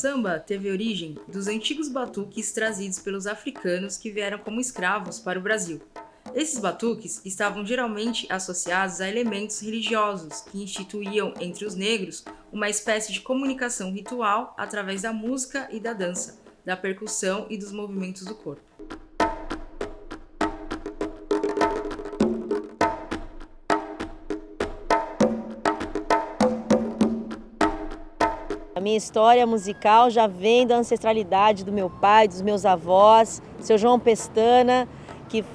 samba teve origem dos antigos batuques trazidos pelos africanos que vieram como escravos para o Brasil. Esses batuques estavam geralmente associados a elementos religiosos que instituíam entre os negros uma espécie de comunicação ritual através da música e da dança, da percussão e dos movimentos do corpo. A minha história musical já vem da ancestralidade do meu pai, dos meus avós, seu João Pestana, que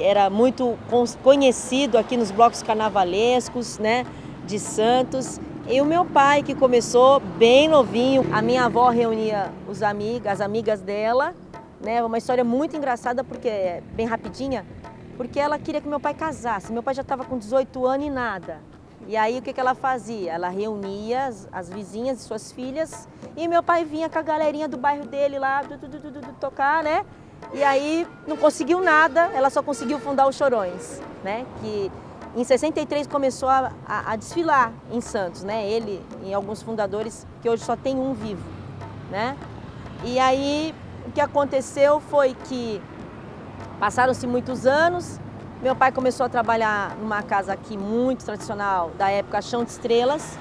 era muito conhecido aqui nos blocos carnavalescos, né, de Santos. E o meu pai, que começou bem novinho. A minha avó reunia as amigas dela, né, uma história muito engraçada, porque é bem rapidinha, porque ela queria que meu pai casasse. Meu pai já estava com 18 anos e nada. E aí o que ela fazia? Ela reunia as vizinhas e suas filhas e meu pai vinha com a galerinha do bairro dele lá tocar, né? E aí não conseguiu nada, ela só conseguiu fundar os Chorões, né? Que em 63 começou a desfilar em Santos, né? Ele e alguns fundadores, que hoje só tem um vivo, né? E aí o que aconteceu foi que passaram-se muitos anos. Meu pai começou a trabalhar numa casa aqui muito tradicional, da época Chão de Estrelas,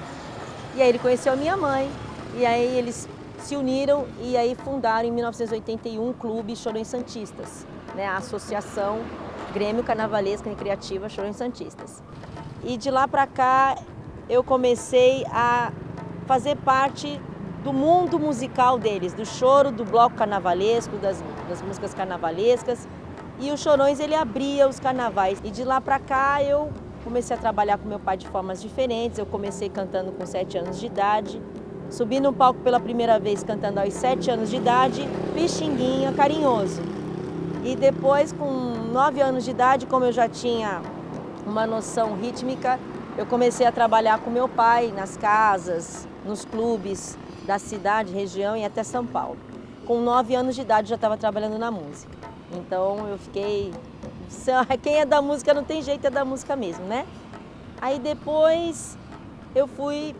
e aí ele conheceu a minha mãe, e aí eles se uniram e aí fundaram em 1981 o Clube Chorões Santistas, né, a Associação Grêmio Carnavalesca Recreativa Chorões Santistas. E de lá para cá eu comecei a fazer parte do mundo musical deles, do choro, do bloco carnavalesco, das músicas carnavalescas. E o Chorões, ele abria os carnavais. E de lá para cá eu comecei a trabalhar com meu pai de formas diferentes. Eu comecei cantando com 7 anos de idade. Subi no palco pela primeira vez cantando aos 7 anos de idade, Pixinguinha, Carinhoso. E depois, com 9 anos de idade, como eu já tinha uma noção rítmica, eu comecei a trabalhar com meu pai nas casas, nos clubes da cidade, região e até São Paulo. Com 9 anos de idade já estava trabalhando na música. Então eu fiquei, quem é da música não tem jeito, é da música mesmo, né? Aí depois eu fui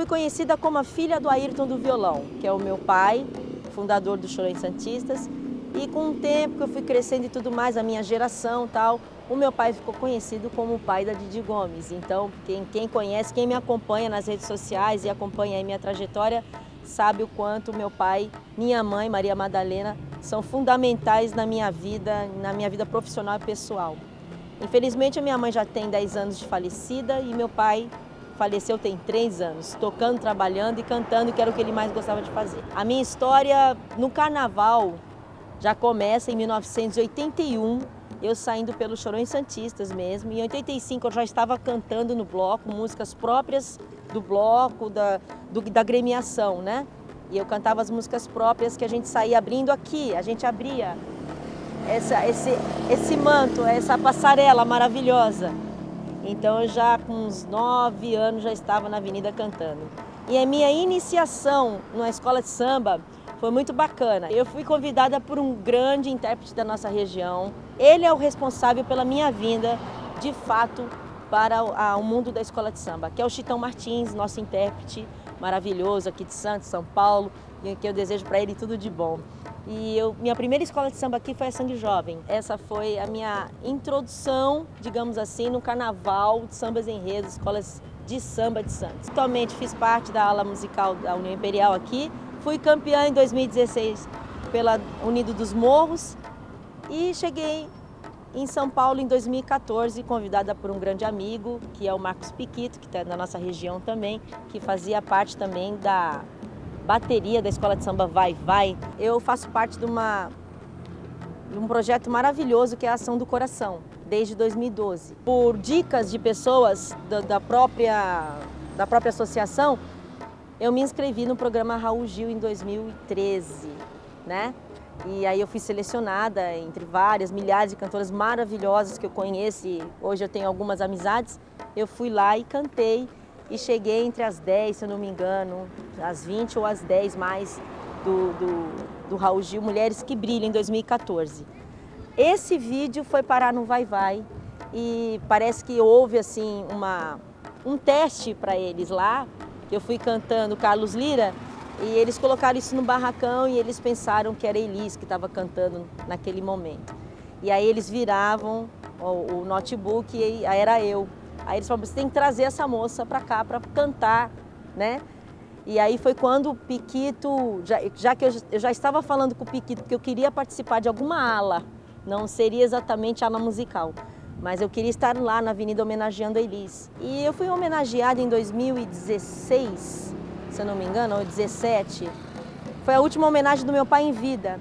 conhecida como a filha do Ayrton do Violão, que é o meu pai, fundador dos Chorões Santistas. E com o tempo que eu fui crescendo e tudo mais, a minha geração tal, o meu pai ficou conhecido como o pai da Didi Gomes. Então quem conhece, quem me acompanha nas redes sociais e acompanha a minha trajetória, sabe o quanto meu pai, minha mãe, Maria Madalena, são fundamentais na minha vida profissional e pessoal. Infelizmente, a minha mãe já tem 10 anos de falecida e meu pai faleceu tem 3 anos, tocando, trabalhando e cantando, que era o que ele mais gostava de fazer. A minha história no carnaval já começa em 1981, eu saindo pelos Chorões Santistas mesmo. Em 85 eu já estava cantando no bloco, músicas próprias do bloco, da gremiação, né? E eu cantava as músicas próprias que a gente saía abrindo aqui, a gente abria esse manto, essa passarela maravilhosa. Então eu já com uns 9 anos já estava na avenida cantando. E a minha iniciação na escola de samba foi muito bacana. Eu fui convidada por um grande intérprete da nossa região. Ele é o responsável pela minha vinda, de fato, para o mundo da escola de samba, que é o Chitão Martins, nosso intérprete maravilhoso aqui de Santos, São Paulo, e que eu desejo para ele tudo de bom. E minha primeira escola de samba aqui foi a Sangue Jovem. Essa foi a minha introdução, digamos assim, no carnaval de sambas enredos, escolas de samba de Santos. Atualmente fiz parte da ala musical da União Imperial aqui, fui campeã em 2016 pela Unido dos Morros e cheguei em São Paulo em 2014, convidada por um grande amigo, que é o Marcos Piquito, que está na nossa região também, que fazia parte também da bateria da Escola de Samba Vai Vai. Eu faço parte de um projeto maravilhoso que é a Ação do Coração, desde 2012. Por dicas de pessoas da própria associação, eu me inscrevi no programa Raul Gil em 2013, né? E aí eu fui selecionada entre várias, milhares de cantoras maravilhosas que eu conheço e hoje eu tenho algumas amizades. Eu fui lá e cantei e cheguei entre as 10, se eu não me engano, as 20 ou as 10 mais do Raul Gil, Mulheres que Brilham, em 2014. Esse vídeo foi parar no Vai Vai e parece que houve assim um teste para eles lá. Eu fui cantando Carlos Lira E eles colocaram isso no barracão e eles pensaram que era Elis que estava cantando naquele momento. E aí eles viravam o notebook e aí era eu. Aí eles falaram, você tem que trazer essa moça para cá para cantar, né? E aí foi quando o Piquito, já que eu já estava falando com o Piquito que eu queria participar de alguma ala, não seria exatamente ala musical, mas eu queria estar lá na avenida homenageando a Elis. E eu fui homenageada em 2016, se eu não me engano, ou 2017. Foi a última homenagem do meu pai em vida,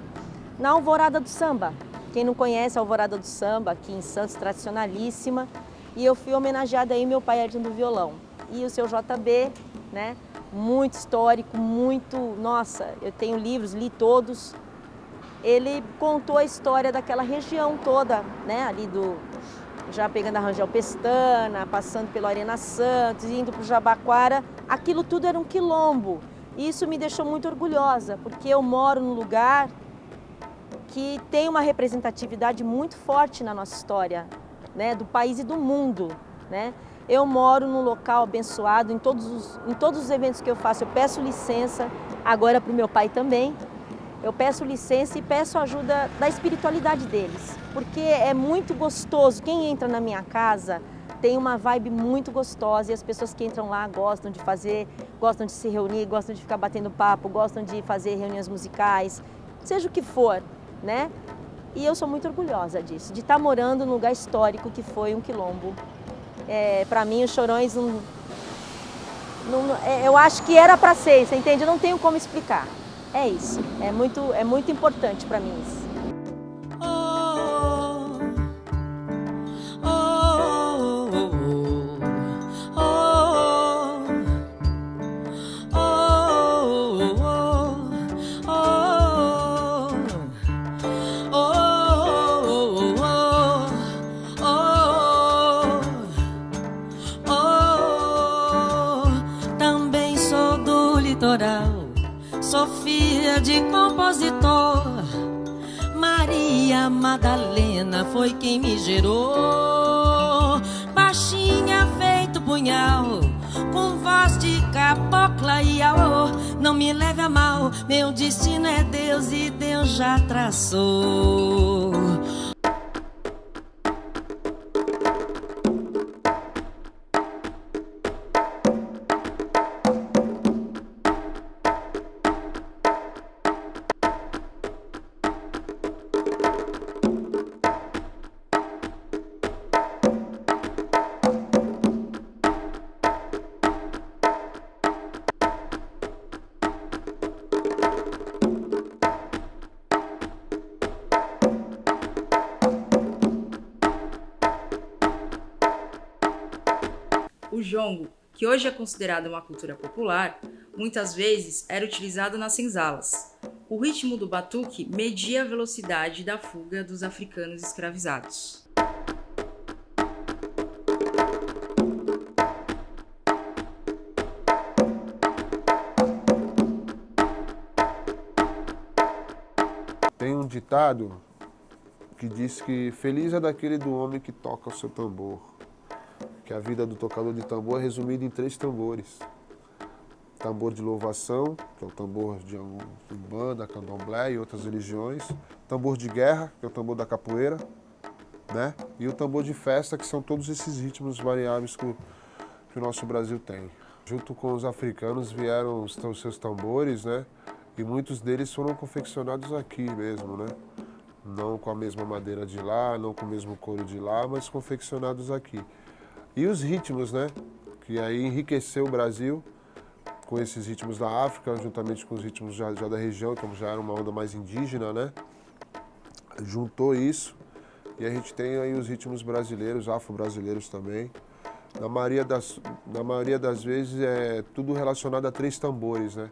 na Alvorada do Samba. Quem não conhece a Alvorada do Samba, aqui em Santos, tradicionalíssima. E eu fui homenageada aí, meu pai era do violão. E o seu JB, né? Muito histórico, muito... Nossa, eu tenho livros, li todos. Ele contou a história daquela região toda, né? Ali do... Já pegando a Rangel Pestana, passando pela Arena Santos, indo para o Jabaquara. Aquilo tudo era um quilombo. E isso me deixou muito orgulhosa, porque eu moro num lugar que tem uma representatividade muito forte na nossa história, né, do país e do mundo, né? Eu moro num local abençoado, em todos os eventos que eu faço, eu peço licença, agora para o meu pai também, eu peço licença e peço ajuda da espiritualidade deles, porque é muito gostoso, quem entra na minha casa tem uma vibe muito gostosa e as pessoas que entram lá gostam de fazer, gostam de se reunir, gostam de ficar batendo papo, gostam de fazer reuniões musicais, seja o que for, né? E eu sou muito orgulhosa disso, de estar morando num lugar histórico que foi um quilombo. Para mim, os Chorões, eu acho que era para ser, você entende? Eu não tenho como explicar. É isso, é muito importante para mim isso. Sou filha de compositor, Maria Madalena foi quem me gerou. Baixinha feito punhal, com voz de cabocla e aô. Não me leve a mal, meu destino é Deus e Deus já traçou. O jongo, que hoje é considerado uma cultura popular, muitas vezes era utilizado nas senzalas. O ritmo do batuque media a velocidade da fuga dos africanos escravizados. Tem um ditado que diz que feliz é daquele do homem que toca o seu tambor, que a vida do tocador de tambor é resumida em 3 tambores. Tambor de louvação, que é o tambor de Umbanda, Candomblé e outras religiões. Tambor de guerra, que é o tambor da capoeira, né? E o tambor de festa, que são todos esses ritmos variáveis que o nosso Brasil tem. Junto com os africanos vieram os seus tambores, né? E muitos deles foram confeccionados aqui mesmo, né? Não com a mesma madeira de lá, não com o mesmo couro de lá, mas confeccionados aqui. E os ritmos, né? Que aí enriqueceu o Brasil com esses ritmos da África, juntamente com os ritmos já da região, como já era uma onda mais indígena, né? Juntou isso e a gente tem aí os ritmos brasileiros, afro-brasileiros também. Na maioria das vezes é tudo relacionado a 3 tambores, né?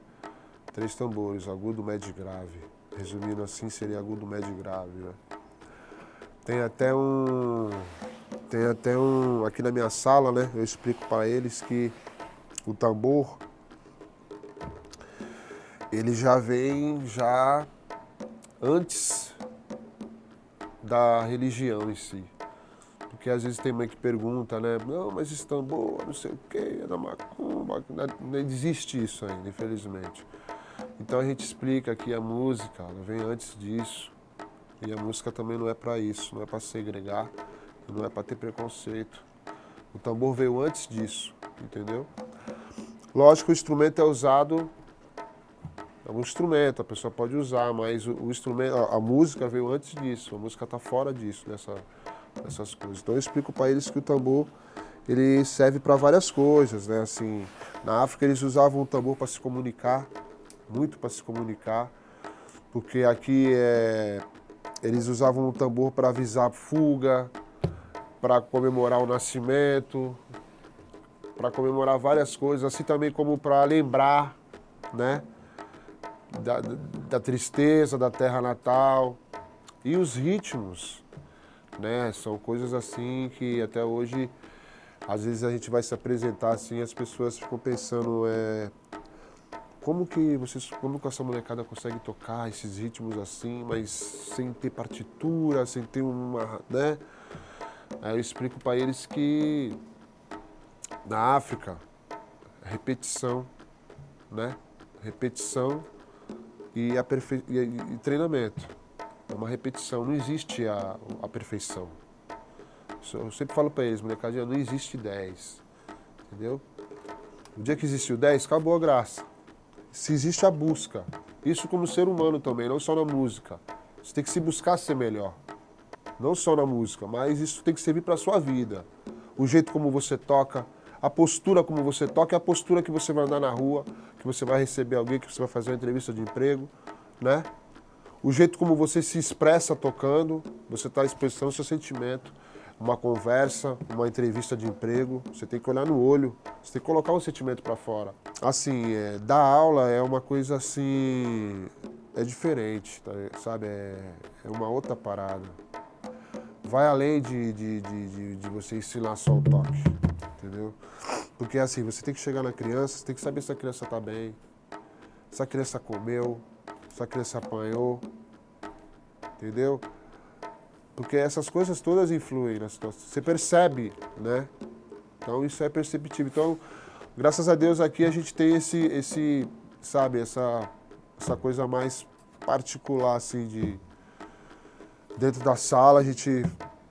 3 tambores, agudo, médio e grave. Resumindo assim, seria agudo, médio e grave, né? Tem até um... Aqui na minha sala, né? Eu explico para eles que o tambor, ele já vem antes da religião em si. Porque às vezes tem mãe que pergunta, né? Não, mas esse tambor, não sei o quê, é da macumba. Não existe isso ainda, infelizmente. Então a gente explica que a música ela vem antes disso. E a música também não é para isso, não é para segregar, não é para ter preconceito. O tambor veio antes disso, entendeu? Lógico, o instrumento é usado, é um instrumento, a pessoa pode usar, mas o instrumento, a música veio antes disso, a música está fora disso, dessas coisas. Então eu explico para eles que o tambor ele serve para várias coisas, né? Assim, na África eles usavam o tambor para se comunicar, muito para se comunicar, porque aqui eles usavam o tambor para avisar fuga, para comemorar o nascimento, para comemorar várias coisas, assim também como para lembrar, né, da tristeza, da terra natal. E os ritmos, né, são coisas assim que até hoje, às vezes a gente vai se apresentar assim, as pessoas ficam pensando, como que essa molecada consegue tocar esses ritmos assim, mas sem ter partitura, sem ter uma, né? Aí eu explico para eles que na África, repetição, né? Repetição e treinamento. É uma repetição, não existe a perfeição. Eu sempre falo para eles, molecadinha, não existe 10, entendeu? O dia que existiu 10, acabou a graça. Se existe a busca, isso como ser humano também, não só na música. Você tem que se buscar ser melhor. Não só na música, mas isso tem que servir para a sua vida. O jeito como você toca, a postura como você toca, é a postura que você vai andar na rua, que você vai receber alguém, que você vai fazer uma entrevista de emprego, né? O jeito como você se expressa tocando, você está expressando seu sentimento. Uma conversa, uma entrevista de emprego, você tem que olhar no olho, você tem que colocar o sentimento para fora. Assim, dar aula é uma coisa assim, é diferente, tá, sabe? É uma outra parada. Vai além de você ensinar só o toque, entendeu? Porque assim, você tem que chegar na criança, você tem que saber se a criança está bem, se a criança comeu, se a criança apanhou, entendeu? Porque essas coisas todas influem na situação. Você percebe, né? Então isso é perceptível. Então, graças a Deus aqui a gente tem sabe, essa coisa mais particular, assim, dentro da sala a gente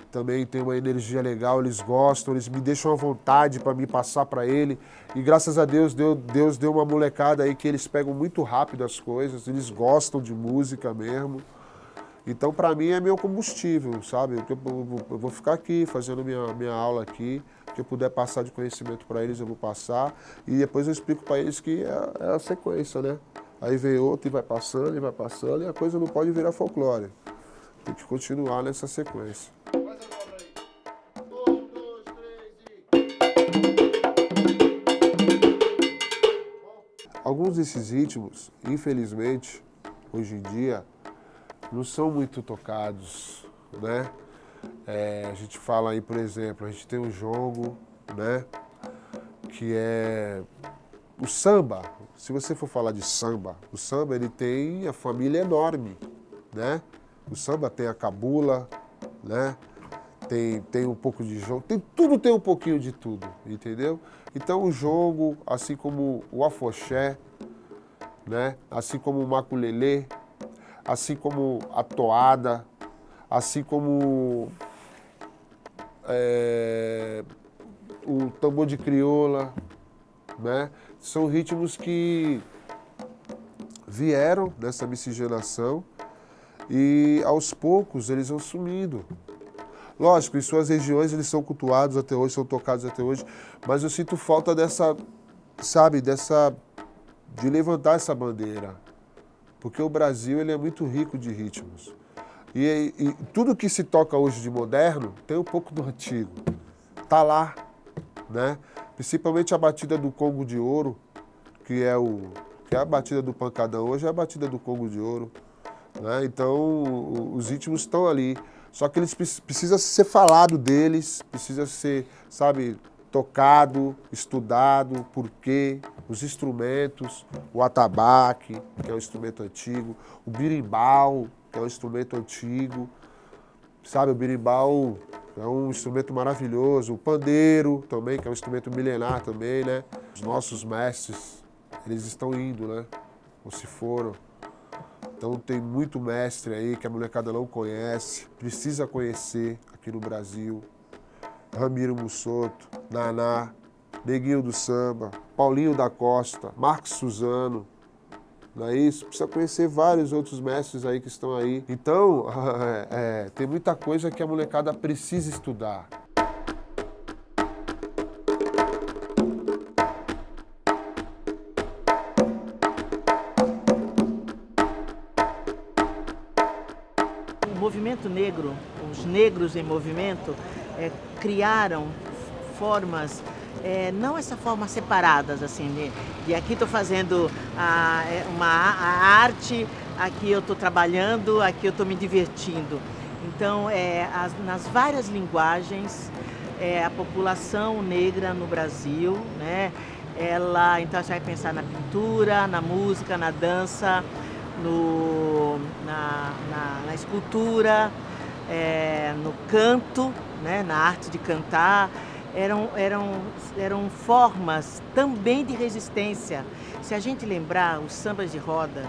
também tem uma energia legal, eles gostam, eles me deixam à vontade para me passar para ele. E graças a Deus, Deus deu uma molecada aí que eles pegam muito rápido as coisas, eles gostam de música mesmo. Então, para mim, é meu combustível, sabe? Eu vou ficar aqui, fazendo minha aula aqui. O que eu puder passar de conhecimento para eles, eu vou passar. E depois eu explico para eles que é a sequência, né? Aí vem outro e vai passando, e a coisa não pode virar folclore. Tem que continuar nessa sequência. Alguns desses ritmos, infelizmente, hoje em dia, não são muito tocados, né? A gente fala aí, por exemplo, a gente tem o jongo, né? Que é o samba. Se você for falar de samba, o samba ele tem a família enorme, né? O samba tem a cabula, né? Tem um pouco de jongo, tem um pouquinho de tudo, entendeu? Então o jongo, assim como o afoxé, né? Assim como o maculelê, assim como a toada, assim como o tambor de crioula, né? São ritmos que vieram dessa miscigenação e aos poucos eles vão sumindo. Lógico, em suas regiões eles são cultuados até hoje, são tocados até hoje, mas eu sinto falta de levantar essa bandeira. Porque o Brasil ele é muito rico de ritmos. E tudo que se toca hoje de moderno tem um pouco do antigo. Tá lá, né? Principalmente a batida do Congo de Ouro, que é a batida do pancadão hoje, é a batida do Congo de Ouro, né? Então, os ritmos estão ali. Só que eles precisam ser falado deles, precisa ser, sabe, tocado, estudado, por quê, os instrumentos, o atabaque, que é um instrumento antigo, o birimbau, que é um instrumento antigo, sabe, o birimbau é um instrumento maravilhoso, o pandeiro também, que é um instrumento milenar também, né? Os nossos mestres, eles estão indo, né? ou se foram. Então tem muito mestre aí que a molecada não conhece, precisa conhecer aqui no Brasil. Ramiro Mussoto, Naná, Neguinho do Samba, Paulinho da Costa, Marcos Suzano, não é isso? Precisa conhecer vários outros mestres aí que estão aí. Então, tem muita coisa que a molecada precisa estudar. O movimento negro, os negros em movimento, criaram formas, não essa forma separadas, assim, de aqui estou fazendo a arte, aqui eu estou trabalhando, aqui eu estou me divertindo. Então, nas várias linguagens, a população negra no Brasil, né, então você vai pensar na pintura, na música, na dança, na escultura, no canto, né, na arte de cantar, eram formas também de resistência. Se a gente lembrar os sambas de roda,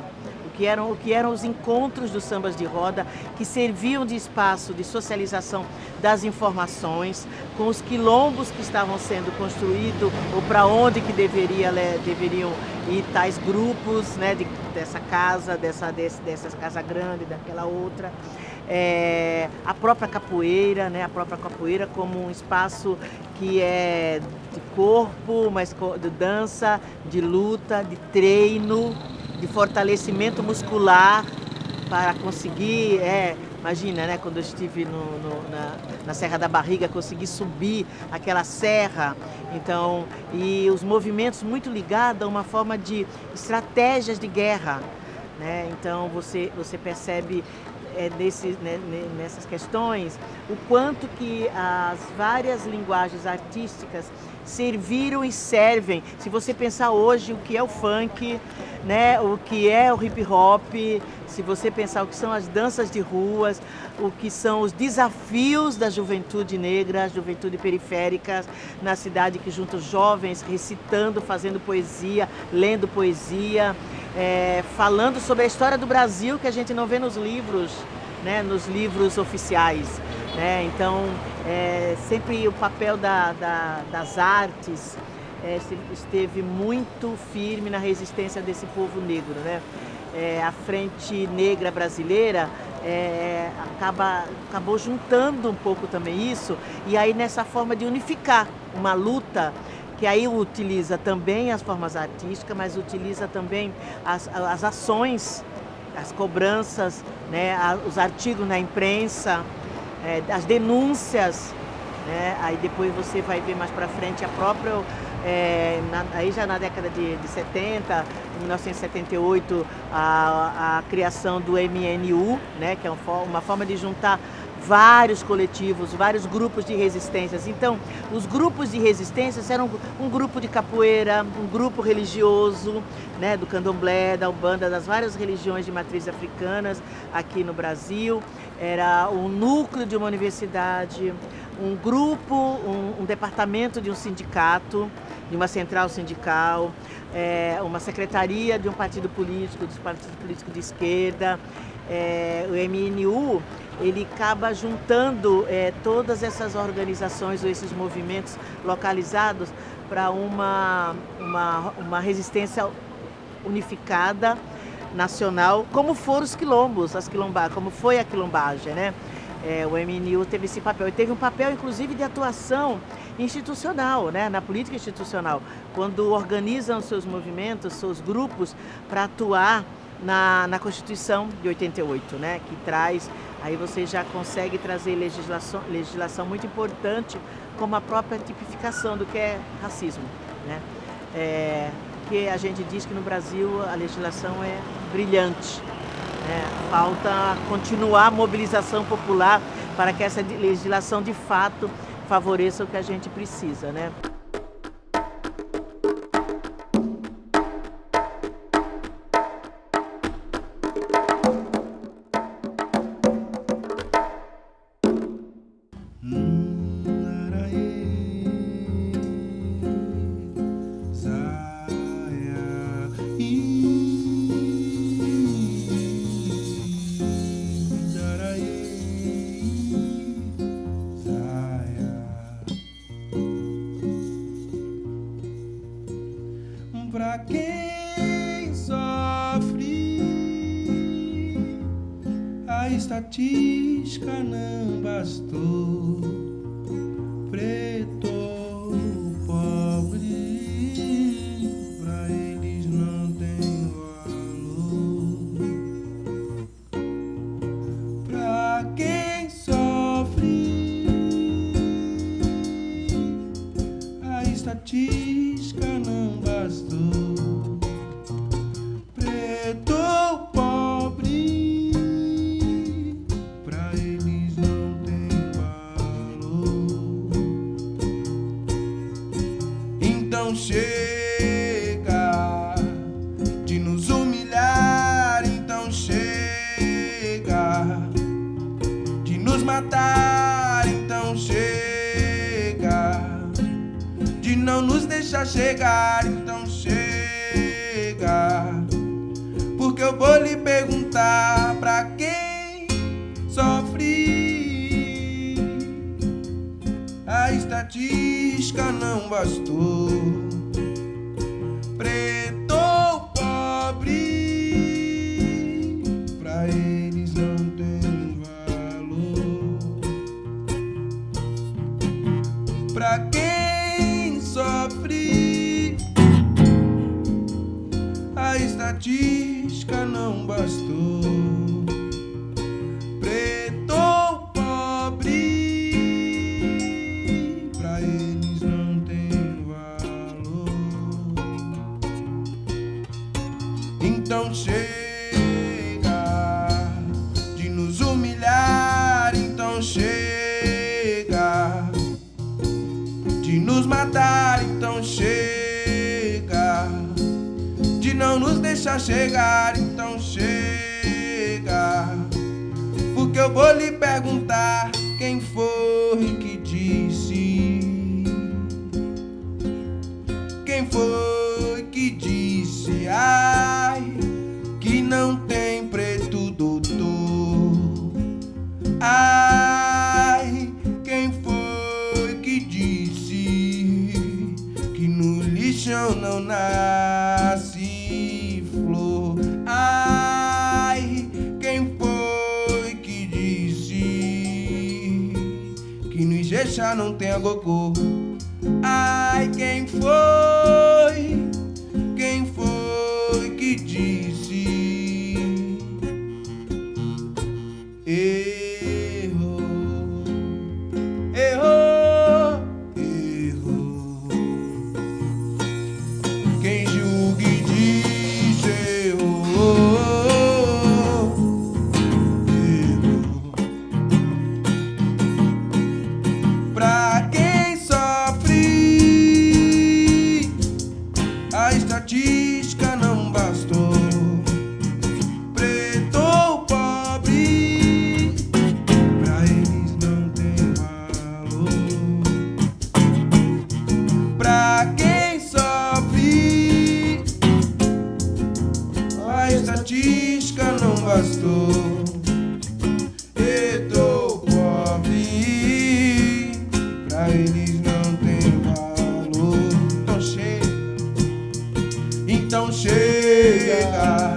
o que eram os encontros dos sambas de roda, que serviam de espaço de socialização das informações, com os quilombos que estavam sendo construídos, ou para onde que deveriam ir tais grupos, né, dessa casa, dessa casa grande, daquela outra. A própria capoeira, né, como um espaço que é de corpo, mas de dança, de luta, de treino, de fortalecimento muscular para conseguir, imagina, né, quando eu estive na Serra da Barriga, consegui subir aquela serra, então, e os movimentos muito ligados a uma forma de estratégias de guerra, né, então você percebe nessas questões o quanto que as várias linguagens artísticas serviram e servem. Se você pensar hoje o que é o funk, né, o que é o hip hop, se você pensar o que são as danças de ruas, o que são os desafios da juventude negra, juventude periférica na cidade, que junta os jovens recitando, fazendo poesia, lendo poesia, falando sobre a história do Brasil que a gente não vê nos livros, né, nos livros oficiais. Então, sempre o papel das artes esteve muito firme na resistência desse povo negro, né? A Frente Negra Brasileira acabou juntando um pouco também isso, e aí nessa forma de unificar uma luta que aí utiliza também as formas artísticas, mas utiliza também as ações, as cobranças, né, os artigos na imprensa, as denúncias, né? Aí depois você vai ver mais para frente a própria, aí já na década de 70, em 1978, a criação do MNU, né, que é uma forma de juntar vários coletivos, vários grupos de resistências. Então, os grupos de resistências eram um grupo de capoeira, um grupo religioso, né, do candomblé, da umbanda, das várias religiões de matriz africanas aqui no Brasil. Era um núcleo de uma universidade, um grupo, um departamento de um sindicato, de uma central sindical, uma secretaria de um partido político, dos partidos políticos de esquerda. O MNU, ele acaba juntando todas essas organizações ou esses movimentos localizados para uma resistência unificada, nacional, como foram os quilombos, como foi a quilombagem, né? O MNU teve esse papel, e teve um papel inclusive de atuação institucional, né? Na política institucional, quando organizam seus movimentos, seus grupos para atuar na Constituição de 88, né? Que traz, aí você já consegue trazer legislação muito importante, como a própria tipificação do que é racismo, né? Porque a gente diz que no Brasil a legislação é brilhante, né? Falta continuar a mobilização popular para que essa legislação de fato favoreça o que a gente precisa, né? estatística não bastou. Preto ou pobre, pra eles não tem valor. Pra quem sofre, a estatística não bastou. Preto ou pobre, pra eles não tem valor. Então chega de nos humilhar, então chega de nos matar, então chega de não nos deixar chegar, então chega. Porque eu vou lhe perguntar pra quem sofre, a estatística não bastou. Preto ou pobre, pra eles não tem valor. Pra quem sofre, a estatística não bastou. Preto ou pobre, pra eles não tem valor. Então chega de nos humilhar, então chega de nos matar, então chega de não nos deixar chegar, então chega. Porque eu vou lhe perguntar quem foi que disse, quem foi que disse, ai, que não tem preto doutor. Ai, quem foi que disse que no lixão não nasce flor? Ai, quem foi que disse que no Ijexá não tem agogô? Ai, quem foi que disse? Errou, errou, errou. Quem julga e diz errou, errou. Pra quem sofre, a estatística não bastou. Preto ou pobre, pra eles não tem valor. Pra quem sofre, a estatística não bastou. Preto ou pobre, pra eles não tem valor. Então chega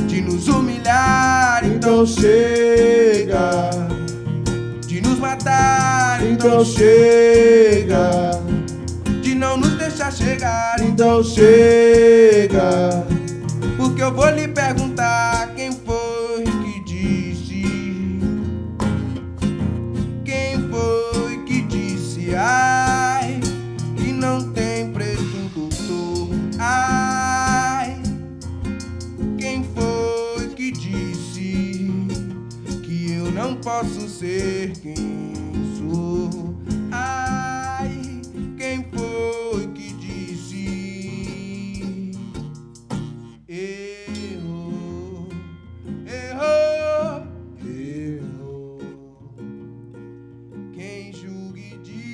de nos humilhar, então chega de nos matar, então chega de não nos deixar chegar, então chega. Porque eu vou lhe perguntar quem foi que disse, quem foi que disse, ai, que não tem preto doutor. Ai, quem foi que disse que eu não posso ser quem sou? Ai, quem foi que disse? Errou, errou, errou. Quem julga e diz